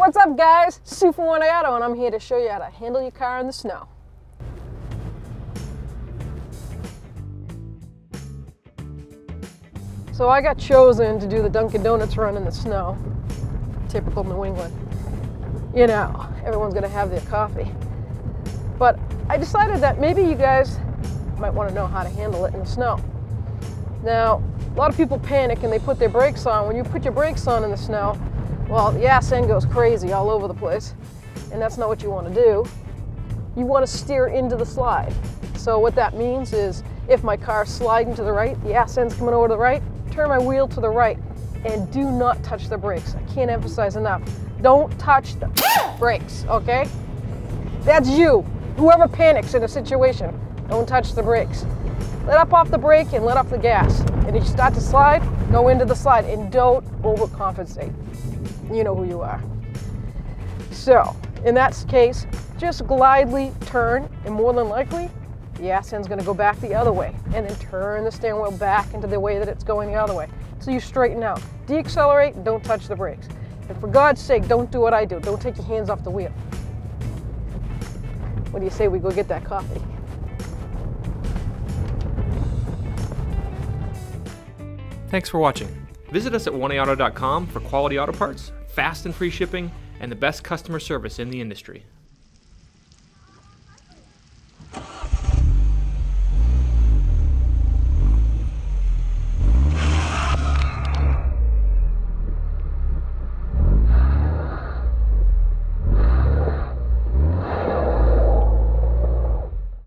What's up guys, Sue from One Auto, and I'm here to show you how to handle your car in the snow. So I got chosen to do the Dunkin' Donuts run in the snow. Typical New England. You know, everyone's gonna have their coffee. But I decided that maybe you guys might want to know how to handle it in the snow. Now, a lot of people panic and they put their brakes on. When you put your brakes on in the snow, well, the ass end goes crazy all over the place, and that's not what you want to do. You want to steer into the slide. So what that means is, if my car's sliding to the right, the ass end's coming over to the right, turn my wheel to the right, and do not touch the brakes. I can't emphasize enough. Don't touch the brakes, okay? That's you. Whoever panics in a situation, don't touch the brakes. Let up off the brake and let off the gas. And if you start to slide, go into the slide and don't overcompensate. You know who you are. So, in that case, just glidely turn, and more than likely, the ass end's gonna go back the other way, and then turn the steering wheel back into the way that it's going the other way. So you straighten out. Deaccelerate and don't touch the brakes. And for God's sake, don't do what I do. Don't take your hands off the wheel. What do you say we go get that coffee? Thanks for watching. Visit us at oneauto.com for quality auto parts, fast and free shipping, and the best customer service in the industry.